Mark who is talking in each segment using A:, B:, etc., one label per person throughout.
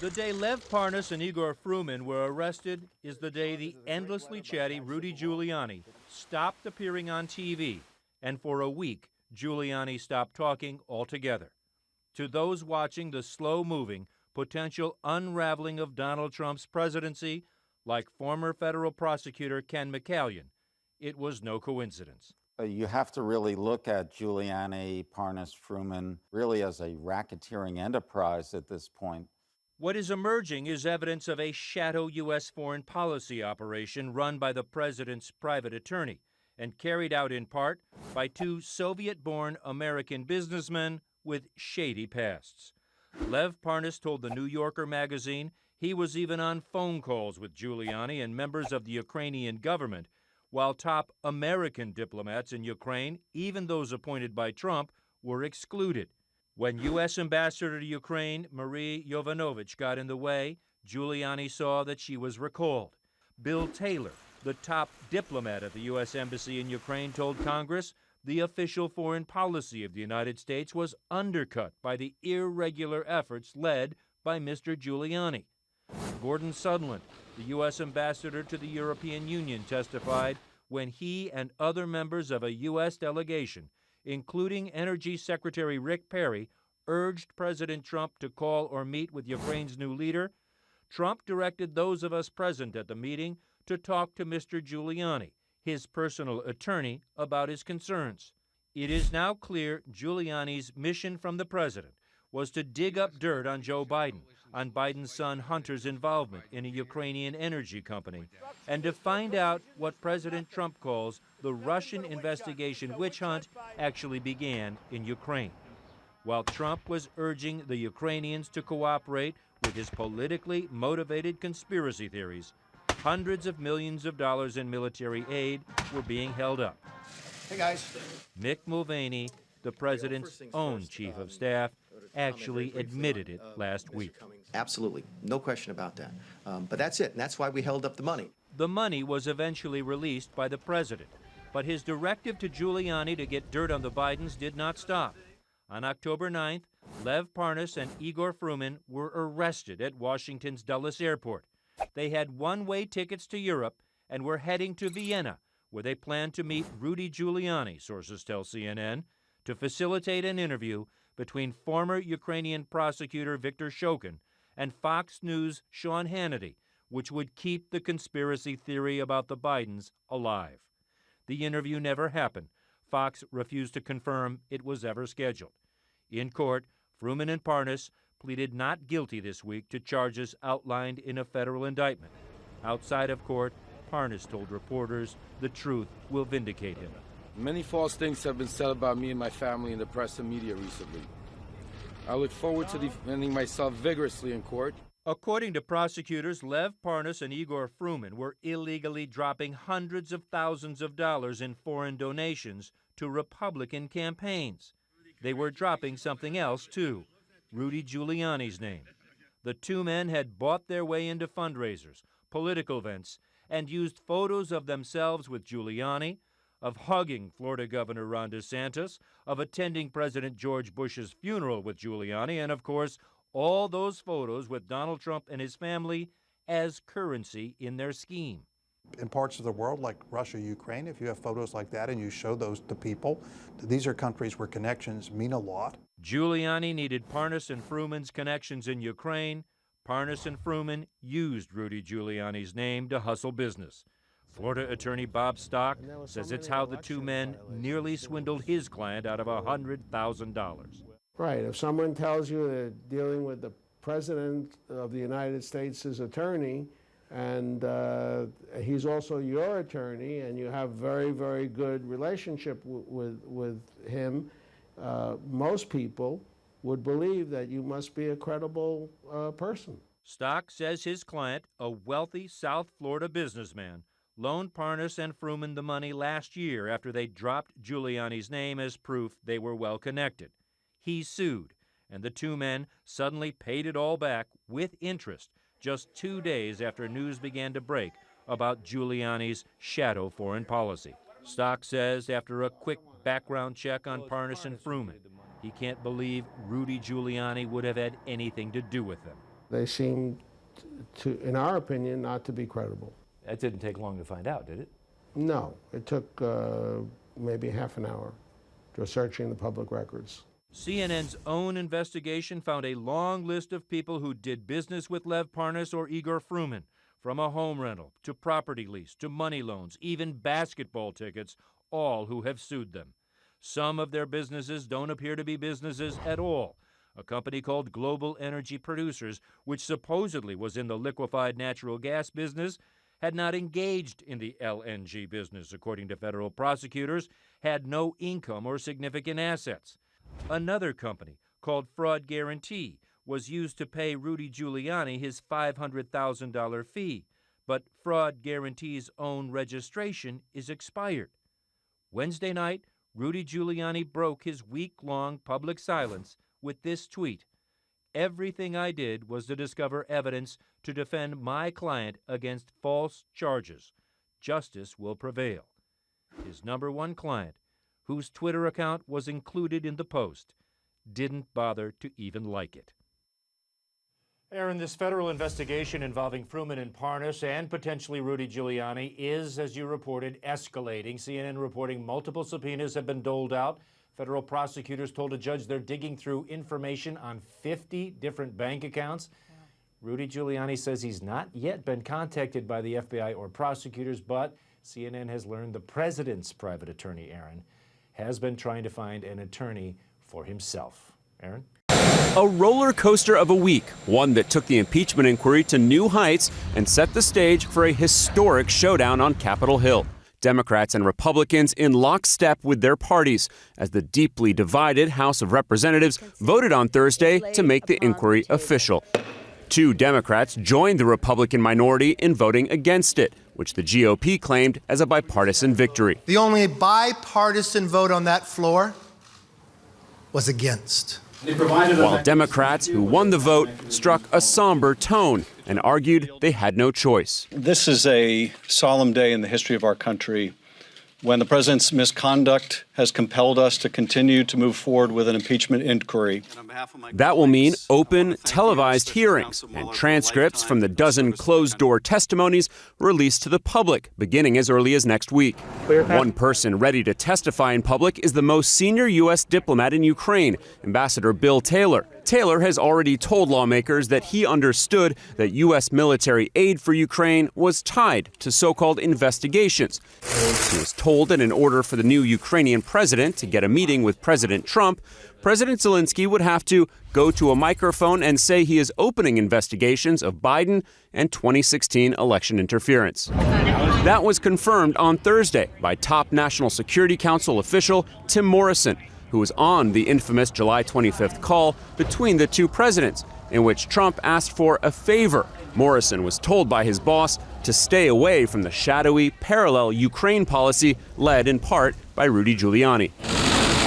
A: The day Lev Parnas and Igor Fruman were arrested is the day the endlessly chatty Rudy Giuliani stopped appearing on TV, and for a week, Giuliani stopped talking altogether. To those watching the slow-moving, potential unraveling of Donald Trump's presidency, like former federal prosecutor Ken McCallion, it was no coincidence.
B: You have to really look at Giuliani, Parnas, Fruman really as a racketeering enterprise at this point.
A: What is emerging is evidence of a shadow U.S. foreign policy operation run by the president's private attorney and carried out in part by two Soviet-born American businessmen with shady pasts. Lev Parnas told the New Yorker magazine he was even on phone calls with Giuliani and members of the Ukrainian government, while top American diplomats in Ukraine, even those appointed by Trump, were excluded. When U.S. Ambassador to Ukraine Marie Yovanovitch got in the way, Giuliani saw that she was recalled. Bill Taylor, the top diplomat at the U.S. Embassy in Ukraine, told Congress the official foreign policy of the United States was undercut by the irregular efforts led by Mr. Giuliani. Gordon Sondland, the U.S. ambassador to the European Union, testified when he and other members of a U.S. delegation, including Energy Secretary Rick Perry, urged President Trump to call or meet with Ukraine's new leader. Trump directed those of us present at the meeting to talk to Mr. Giuliani, his personal attorney, about his concerns. It is now clear Giuliani's mission from the president was to dig up dirt on Joe Biden, on Biden's son Hunter's involvement in a Ukrainian energy company, and to find out what President Trump calls the Russian investigation witch hunt actually began in Ukraine. While Trump was urging the Ukrainians to cooperate with his politically motivated conspiracy theories, hundreds of millions of dollars in military aid were being held up.
C: Hey, guys.
A: Mick Mulvaney, the president's own chief of staff, actually admitted it last week.
C: Absolutely. No question about that. But that's it. And that's why we held up the money.
A: The money was eventually released by the president, but his directive to Giuliani to get dirt on the Bidens did not stop. On October 9th, Lev Parnas and Igor Fruman were arrested at Washington's Dulles Airport. They had one-way tickets to Europe and were heading to Vienna, where they planned to meet Rudy Giuliani, sources tell CNN, to facilitate an interview between former Ukrainian prosecutor Viktor Shokin and Fox News' Sean Hannity, which would keep the conspiracy theory about the Bidens alive. The interview never happened. Fox refused to confirm it was ever scheduled. In court, Fruman and Parnas pleaded not guilty this week to charges outlined in a federal indictment. Outside of court, Parnas told reporters the truth will vindicate him.
D: Many false things have been said about me and my family in the press and media recently. I look forward to defending myself vigorously in court.
A: According to prosecutors, Lev Parnas and Igor Fruman were illegally dropping hundreds of thousands of dollars in foreign donations to Republican campaigns. They were dropping something else, too, Rudy Giuliani's name. The two men had bought their way into fundraisers, political events, and used photos of themselves with Giuliani, of hugging Florida Governor Ron DeSantis, of attending President George Bush's funeral with Giuliani, and, of course, all those photos with Donald Trump and his family as currency in their scheme.
E: In parts of the world like Russia, Ukraine, if you have photos like that and you show those to people, these are countries where connections mean a lot.
A: Giuliani needed Parnas and Fruman's connections in Ukraine. Parnas and Fruman used Rudy Giuliani's name to hustle business. Florida attorney Bob Stock says it's how the two men nearly swindled his client out of $100,000.
F: Right. If someone tells you they're dealing with the President of the United States' attorney, and he's also your attorney, and you have very, very good relationship with him, most people would believe that you must be a credible person.
A: Stock says his client, a wealthy South Florida businessman, loaned Parnas and Fruman the money last year after they dropped Giuliani's name as proof they were well connected. He sued, and the two men suddenly paid it all back with interest just 2 days after news began to break about Giuliani's shadow foreign policy. Stock says after a quick background check on Parnas and Fruman, he can't believe Rudy Giuliani would have had anything to do with them.
F: They seem to, in our opinion, not to be credible.
A: That didn't take long to find out, did it?
F: No, it took maybe half an hour just searching the public records.
A: CNN's own investigation found a long list of people who did business with Lev Parnas or Igor Fruman, from a home rental to property lease to money loans, even basketball tickets, all who have sued them. Some of their businesses don't appear to be businesses at all. A company called Global Energy Producers, which supposedly was in the liquefied natural gas business, had not engaged in the LNG business, according to federal prosecutors, had no income or significant assets. Another company, called Fraud Guarantee, was used to pay Rudy Giuliani his $500,000 fee, but Fraud Guarantee's own registration is expired. Wednesday night, Rudy Giuliani broke his week-long public silence with this tweet: "Everything I did was to discover evidence to defend my client against false charges. Justice will prevail." His number one client, whose Twitter account was included in the post, didn't bother to even like it. Aaron, this federal investigation involving Fruman and Parnas and potentially Rudy Giuliani is, as you reported, escalating. CNN reporting multiple subpoenas have been doled out. Federal prosecutors told a judge they're digging through information on 50 different bank accounts. Rudy Giuliani says he's not yet been contacted by the FBI or prosecutors, but CNN has learned the president's private attorney, Aaron, has been trying to find an attorney for himself. Aaron?
G: A roller coaster of a week, one that took the impeachment inquiry to new heights and set the stage for a historic showdown on Capitol Hill. Democrats and Republicans in lockstep with their parties as the deeply divided House of Representatives voted on Thursday to make the inquiry official. 2 Democrats joined the Republican minority in voting against it, which the GOP claimed as a bipartisan victory.
H: The only bipartisan vote on that floor was against.
G: While Democrats who won the vote struck a somber tone and argued they had no choice.
I: This is a solemn day in the history of our country when the president's misconduct has compelled us to continue to move forward with an impeachment inquiry.
G: That will mean open, televised hearings and transcripts from the dozen closed-door testimonies released to the public, beginning as early as next week. One person ready to testify in public is the most senior U.S. diplomat in Ukraine, Ambassador Bill Taylor. Taylor has already told lawmakers that he understood that U.S. military aid for Ukraine was tied to so-called investigations. He was told that in order for the new Ukrainian president to get a meeting with President Trump, President Zelensky would have to go to a microphone and say he is opening investigations of Biden and 2016 election interference. That was confirmed on Thursday by top National Security Council official Tim Morrison, who was on the infamous July 25th call between the 2 presidents, in which Trump asked for a favor. Morrison was told by his boss to stay away from the shadowy, parallel Ukraine policy led in part by Rudy Giuliani.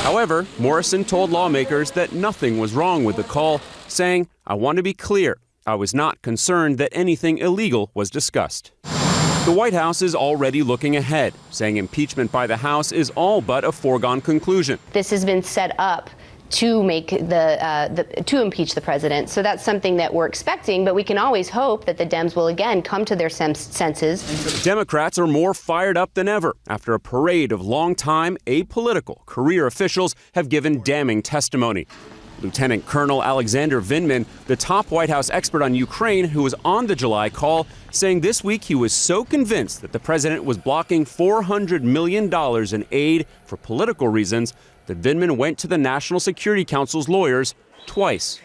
G: However, Morrison told lawmakers that nothing was wrong with the call, saying, "I want to be clear, I was not concerned that anything illegal was discussed." The White House is already looking ahead, saying impeachment by the House is all but a foregone conclusion.
J: This has been set up to make to impeach the president. So that's something that we're expecting, but we can always hope that the Dems will again come to their senses.
G: Democrats are more fired up than ever after a parade of longtime apolitical career officials have given damning testimony. Lieutenant Colonel Alexander Vindman, the top White House expert on Ukraine who was on the July call, saying this week he was so convinced that the president was blocking $400 million in aid for political reasons that Vindman went to the National Security Council's lawyers twice.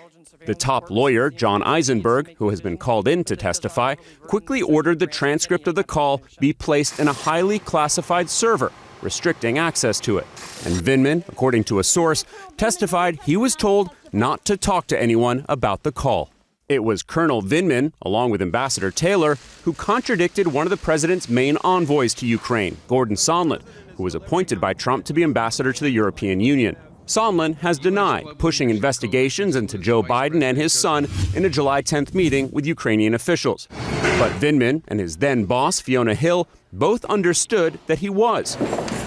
G: The top lawyer, John Eisenberg, who has been called in to testify, quickly ordered the transcript of the call be placed in a highly classified server, restricting access to it. And Vindman, according to a source, testified he was told not to talk to anyone about the call. It was Colonel Vindman, along with Ambassador Taylor, who contradicted one of the president's main envoys to Ukraine, Gordon Sondland, who was appointed by Trump to be ambassador to the European Union. Sondland has denied pushing investigations into Joe Biden and his son in a July 10th meeting with Ukrainian officials. But Vindman and his then boss, Fiona Hill, both understood that he was.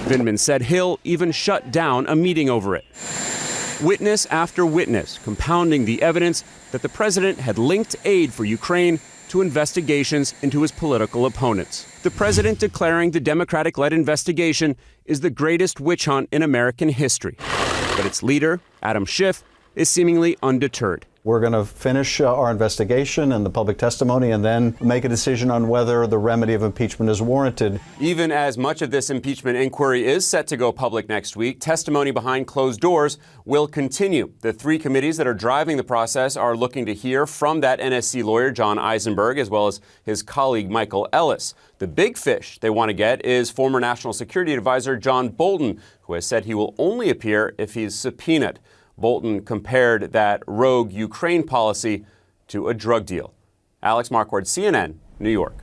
G: Vindman said Hill even shut down a meeting over it. Witness after witness, compounding the evidence, that the president had linked aid for Ukraine to investigations into his political opponents. The president declaring the Democratic-led investigation is the greatest witch hunt in American history. But its leader, Adam Schiff, is seemingly undeterred.
K: We're going to finish our investigation and the public testimony and then make a decision on whether the remedy of impeachment is warranted.
G: Even as much of this impeachment inquiry is set to go public next week, testimony behind closed doors will continue. The three committees that are driving the process are looking to hear from that NSC lawyer, John Eisenberg, as well as his colleague, Michael Ellis. The big fish they want to get is former National Security Advisor John Bolton, who has said he will only appear if he's subpoenaed. Bolton compared that rogue Ukraine policy to a drug deal. Alex Marquardt, CNN, New York.